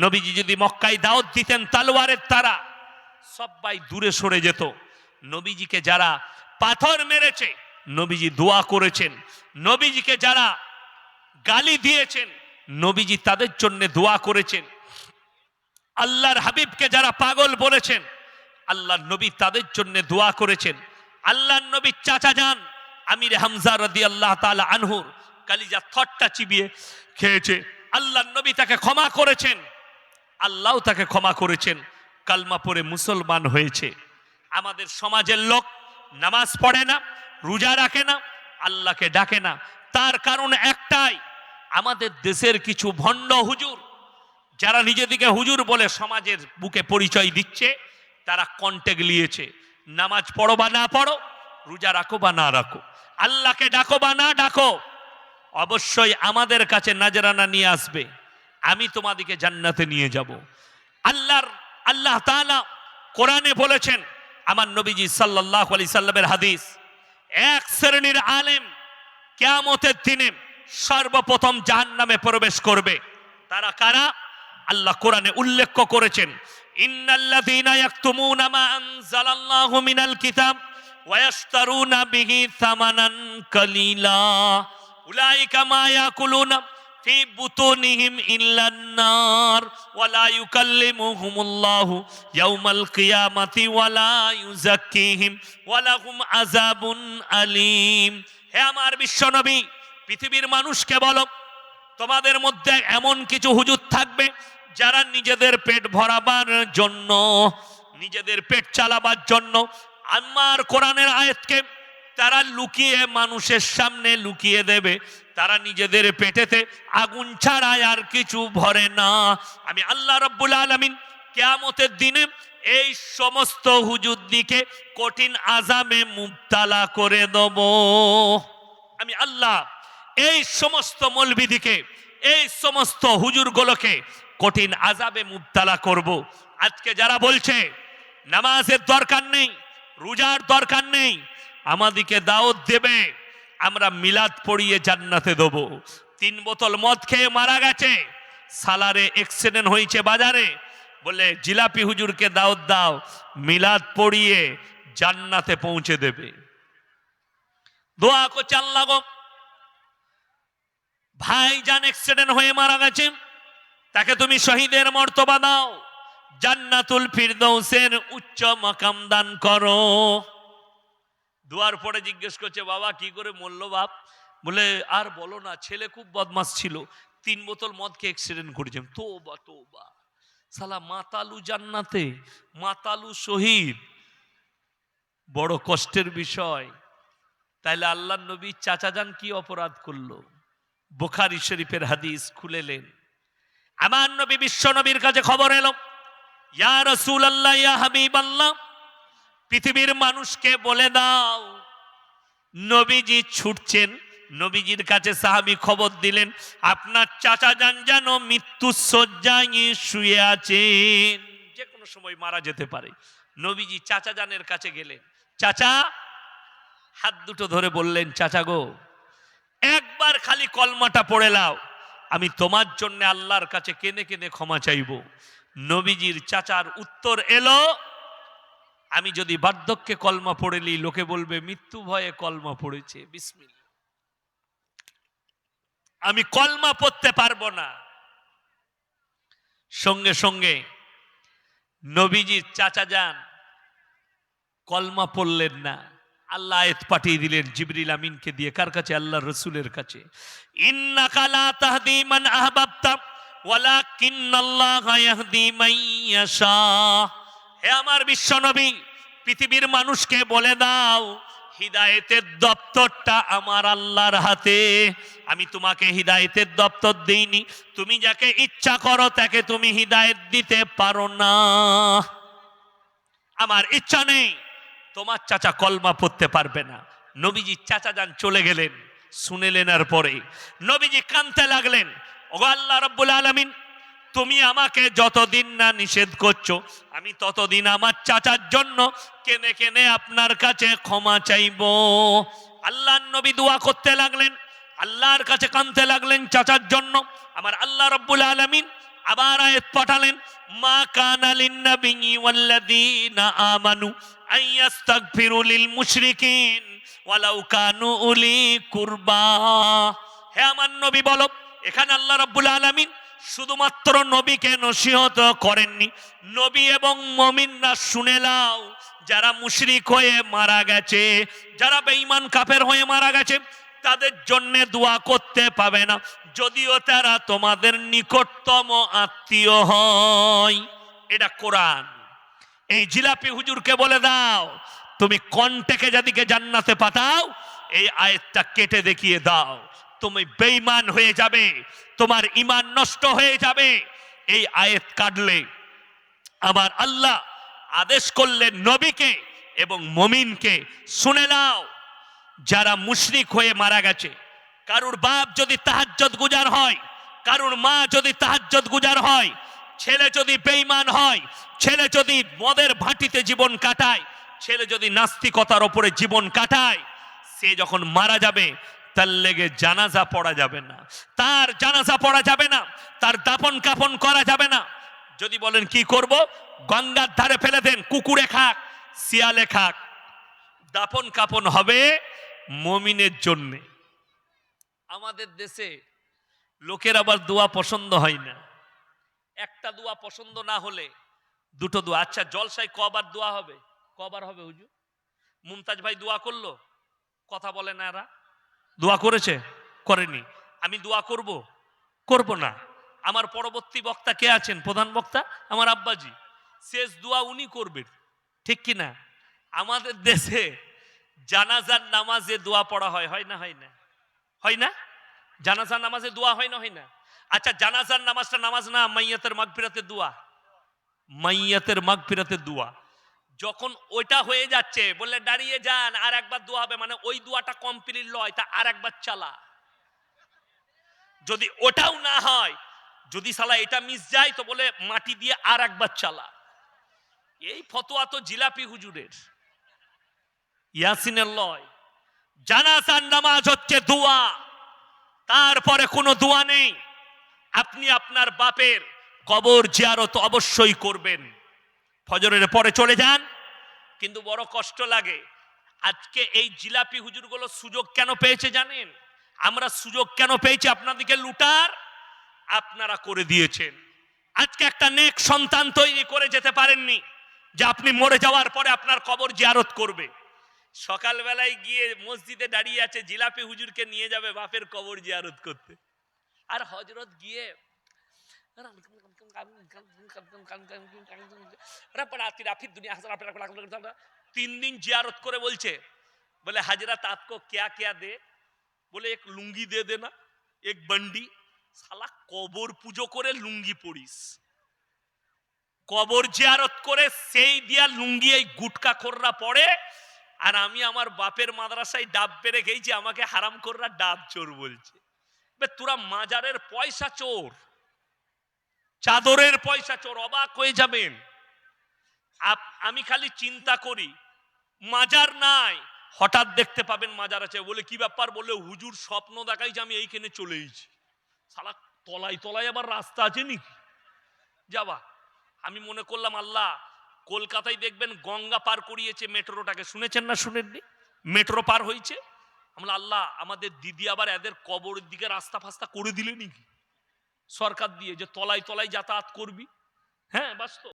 নবীজি যদি মক্কায় দাওয়াত দিতেন তলোয়ারের তারা, সবাই দূরে সরে যেত। নবীজিকে যারা পাথর মেরেছে নবীজি দোয়া করেছেন, নবীজিকে যারা গালি দিয়েছেন নবীজি তাদের জন্য দোয়া করেছেন, আল্লাহর হাবিবকে যারা পাগল বলেছেন আল্লাহর নবী তাদের জন্য দোয়া করেছেন। আল্লাহর নবীর চাচা যান আমির হামজা রাদিয়াল্লাহু তাআলা আনহুর কালিজা থটটা চিবিয়ে খেয়েছে, আল্লাহর নবী তাকে ক্ষমা করেছেন, আল্লাহও তাকে ক্ষমা করেছেন, কালমা পড়ে মুসলমান হয়েছে। আমাদের সমাজের লোক নামাজ পড়ে না, রোজা রাখে না, আল্লাহকে ডাকে না, তার কারণ একটাই, আমাদের দেশের কিছু ভণ্ড হুজুর যারা নিজেদিকে হুজুর বলে সমাজের বুকে পরিচয় দিচ্ছে, তারা কন্টেক্ট নিয়েছে। নামাজ পড়ো বা না পড়ো, রোজা রাখো বা না রাখো, আল্লাহকে ডাকো বা না ডাকো, অবশ্যই আমাদের কাছে নাজরানা নিয়ে আসবে, আমি তোমাদেরকে জান্নাতে নিয়ে যাব। আল্লাহ তাআলা কোরআনে বলেছেন, আমার নবীজি সাল্লাল্লাহু আলাইহি সাল্লামের হাদিস, এক শ্রেণীর আলেম কিয়ামতের দিনে সর্বপ্রথম জাহান্নামে প্রবেশ করবে। তারা কারা? আল্লাহ কোরআনে উল্লেখ করেছেন, ইন্নাল্লাযীনা ইয়াকতুমুনা মা আনজালাল্লাহু মিনাল কিতাব ওয়া ইয়াশতারুনা বিহি সামানান কালীলা উলাইকা মা ইয়াকুলুনা ফি বুতুনিহিম ইল্লান নার ওয়া লা ইউকাল্লিমুহুমুল্লাহু ইয়াওমাল কিয়ামাতি ওয়া লা ইউযাক্কিহিম ওয়া লাহুম আযাবুন আলীম। হে আমার বিশ্বনবী, পৃথিবীর মানুষকে বলো, তোমাদের মধ্যে এমন কিছু হুজুর থাকবে যারা নিজেদের পেট ভরাবার জন্য, নিজেদের পেট চালাবার জন্য আমার কোরআনের আয়াতকে তারা লুকিয়ে মানুষের সামনে লুকিয়ে দেবে, তারা নিজেদের পেটেতে আগুন ছাড়া আর কিছু ভরে না। আমি আল্লাহ রাব্বুল আলামিন কিয়ামতের দিনে এই সমস্ত হুজুরদিকে কঠিন আযাবে মুবতালা করে দেব। আমি আল্লাহ এই সমস্ত মৌলবীদিকে, এই সমস্ত হুজুরগুলোকে কঠিন আযাবে মুবতালা করব। আজকে যারা বলছে নামাজের দরকার নেই, রোজার দরকার নেই, আমাদেরকে দাওয়াত দেবে, আমরা মিলাদ পড়িয়ে জান্নাতে দেব। 3 বোতল মদ খেয়ে মারা গেছে, সালারে অ্যাক্সিডেন্ট হয়েছে বাজারে, বলে জিলাপি হুজুরকে দাওয়াত দাও, মিলাদ পড়িয়ে জান্নাতে পৌঁছে দেবে। দোয়া করছে, আল্লাহ গো ভাইজান অ্যাক্সিডেন্ট হয়ে মারা গেছে, তাকে তুমি শহীদের মর্তবা দাও, জান্নাতুল ফিরদৌসের উচ্চ মাকাম দান করো। দুয়ার পরে জিজ্ঞেস করছে, বাবা কি করে মরলো বাপ? বলে আর বলো না, ছেলে খুব বদমাস ছিল, 3 বোতল মদকে অ্যাক্সিডেন্ট করেছে। তোবা তোবা, সালা মাতালু জান্নাতে, মাতালু শহীদ, বড় কষ্টের বিষয়। তাইলে আল্লাহর নবী চাচা যান কি অপরাধ করলো? বুখারী শরীফের হাদিস খুলেলেন, আমার নবী বিশ্ব নবীর কাছে খবর এলো, ইয়া রাসূলুল্লাহ, ইয়া হাবিবাল্লাহ, পৃথিবীর মানুষকে বলে দাও নবীজি ছুটছেন। নবীজির কাছে সাহাবী খবর দিলেন, আপনার চাচা যান যেন মৃত্যু শয্যায় শুয়ে আছেন, যে কোনো সময় মারা যেতে পারে। নবীজি চাচা জানের কাছে গেলেন, চাচা হাত দুটো ধরে বললেন, চাচা গো একবার খালি কলমাটা পড়ে নাও, আমি তোমার জন্য আল্লাহর কাছে কেঁদে কেঁদে ক্ষমা চাইব। নবীজির চাচার উত্তর এলো, আমি যদি বার্ধক্যে কলমা পড়েলি লোকে বলবে মৃত্যু ভয়ে কলমা পড়েছে, বিসমিল্লাহ, আমি কলমা পড়তে পারবো না। সঙ্গে সঙ্গে নবীজির চাচা যান কলমা পড়লেন না, আল্লাহ আয়াত পাঠিয়ে দিলেন জিবরিল আমিনকে দিয়ে। কার কাছে? আল্লাহর রাসূলের কাছে। ইন্নাকা লা তাহদি মান আহবাবতা ওয়ালাকিন্নাল্লাহা ইয়াহদি মান ইয়াশা। হে আমার বিশ্ব নবী, পৃথিবীর মানুষকে বলে দাও হিদায়েতের দপ্তরটা আমার আল্লাহর হাতে, আমি তোমাকে হিদায়েতের দপ্তর দেইনি, তুমি যাকে ইচ্ছা করো তাকে তুমি হিদায়েত দিতে পারো না। আমার ইচ্ছা নেই, তোমার চাচা কলমা পড়তে পারবে না। নবীজি চাচা যান চলে গেলেন। শুনেলেন আর পরে নবীজি কাঁদতে লাগলেন, ওগো আল্লাহ রাব্বুল আলামিন, তুমি আমাকে যতদিন না নিষেধ করছো আমি ততদিন আমার চাচার জন্য কেনে কেনে আপনার কাছে ক্ষমা চাইব। আল্লাহর নবী দোয়া করতে লাগলেন, আল্লাহর কাছে কাঁদতে লাগলেন চাচার জন্য। আমার আল্লাহ রাব্বুল আলামিন আবার আয়াত পাঠালেন, মা কানা লিন-নাবিয়্যি ওয়াল্লাযীনা আমানু আইয়াস্তাগফিরু লিল মুশরিকিন ওয়ালাউ কানু উলি কুরবা। হে আমার নবী বলো, এখানে আল্লাহ রাব্বুল আলামিন শুধুমাত্র নবীকে নসিহত করেননি, নবী এবং মুমিনরা শুনে নাও, যারা মুশরিক হয়ে মারা গেছে, যারা বেঈমান কাফের হয়ে মারা গেছে, তাদের জন্য দোয়া করতে পাবে না, যদিও তারা তোমাদের নিকটতম আত্মীয় হয়। এটা কোরআন। এই জিলাপি হুজুরকে বলে দাও, তুমি কণ্ঠকে যাদিকে জান্নাতে পাঠাও, এই আয়াতটা কেটে দেখিয়ে দাও, তুমি বেঈমান হয়ে যাবে, তোমার ঈমান নষ্ট হয়ে যাবে। এই আয়াত কাটলে আবার আল্লাহ আদেশ করলেন নবীকে এবং মুমিনকে, শুনে নাও, যারা মুশরিক হয়ে মারা গেছে, কারুর বাপ যদি তাহাজ্জুদ গুজার হয়, কারুর মা যদি তাহাজ্জুদ গুজার হয়, ছেলে যদি বেঈমান হয়, ছেলে যদি মদের ভাটিতে জীবন কাটায়, ছেলে যদি নাস্তিকতার ওপরে জীবন কাটায়, সে যখন মারা যাবে তার লেগে জানাজা পড়া যাবে না, তার জানাজা পড়া যাবে না, তার দাফন কাফন করা যাবে না। যদি বলেন কি করব, গঙ্গার ধারে ফেলে দেন, কুকুরে খাক, শিয়ালে খাক, দাফন কাফন হবে মুমিনের জন্য। আমাদের দেশে লোকের আবার দোয়া পছন্দ হয় না, একটা দোয়া পছন্দ না হলে দুটো দোয়া। আচ্ছা, জলসায় কবার দোয়া হবে? কবার হবে হুজুর? মুমতাজ ভাই দোয়া করলো, কথা বলে না, এরা দোয়া করেছে? করেনি। আমি দোয়া করব? করব না। আমার পরবর্তী বক্তা কে আছেন, প্রধান বক্তা আমার আব্বাজি, শেষ দোয়া উনি করবেন, ঠিক কি না? আমাদের দেশে জানাজার নামাজে দোয়া পড়া হয়, হয় না? হয় না? হয় না? জানাজার নামাজে দোয়া হয় না? হয় না? আচ্ছা, জানাজার নামাজটা নামাজ না, মাইয়াতের মাগফিরাতের দোয়া, মাইয়াতের মাগফিরাতের দোয়া। যখন ওইটা হয়ে যাচ্ছে, বললে দাঁড়িয়ে যান, আর একবার দোয়া হবে, মানে ওই দোয়াটা কমপ্লিট লয়, তা আর একবার চালা। যদি ওটাও না হয়, যদি সালা এটা মিস যায়, তো বলে মাটি দিয়ে আর একবার চালা। এই ফতোয়া তো জিলাপি হুজুরের, ইয়াসিনের লয়। জানাজার নামাজ হচ্ছে দোয়া, তারপরে কোনো দোয়া নেই। আপনি আপনার বাপের কবর জিয়ারত অবশ্যই করবেন, ফজরের পরে চলে যান, কিন্তু বড় কষ্ট লাগে। আজকে এই জিলাপি হুজুরগুলো সুযোগ কেন পেয়েছে জানেন? আমরা সুযোগ কেন পেয়েছি আপনাদেরকে লুটার? আপনারা করে দিয়েছেন। আজকে একটা নেক সন্তান তৈরি করে যেতে পারেননি, যে আপনি মরে যাওয়ার পরে আপনার কবর জিয়ারত করবে। সকালবেলায় গিয়ে মসজিদে দাঁড়িয়ে আছে, জিলাপি হুজুরকে নিয়ে যাবে বাপের কবর জিয়ারত করতে, আর হযরত গিয়ে 3 दिन जियारत করে বলছে, बोले हजरत आपको क्या क्या दे? बोले एक लुंगी दे देना, एक बंडी। साला কবর পুজো করে লুঙ্গি পরিস, কবর জিয়ারত করে সেই দিয়া লুঙ্গি এই গুটকা খোররা পড়ে, আর আমি আমার বাপের মাদ্রাসায় ডাব পেরে গেছি, আমাকে হারাম খোররা ডাব চোর বলছে। বে তোরা মাজারের পয়সা চোর, চাদরের পয়সা চোর, অবাক হয়ে যাবেন। আমি খালি চিন্তা করি, মাজার নাই, হঠাৎ দেখতে পাবেন মাজার আছে, বলে কি ব্যাপার? বলে হুজুর স্বপ্ন দেখাই যে আমি এইখানে চলে এসেছি। শালা তলায় তলায় আবার রাস্তা আছে নাকি যাবা? আমি মনে করলাম আল্লাহ, কলকাতায় দেখবেন গঙ্গা পার করিয়েছে মেট্রোটাকে, শুনেছেন না শুনেননি? মেট্রো পার হয়েছে। আমরা আল্লাহ, আমাদের দিদি আবার এদের কবরের দিকে রাস্তা ফাস্তা করে দিলে নাকি সরকার দিয়ে, যে তলায় তলায় যাতায়াত করবি। হ্যাঁ বাস্তব।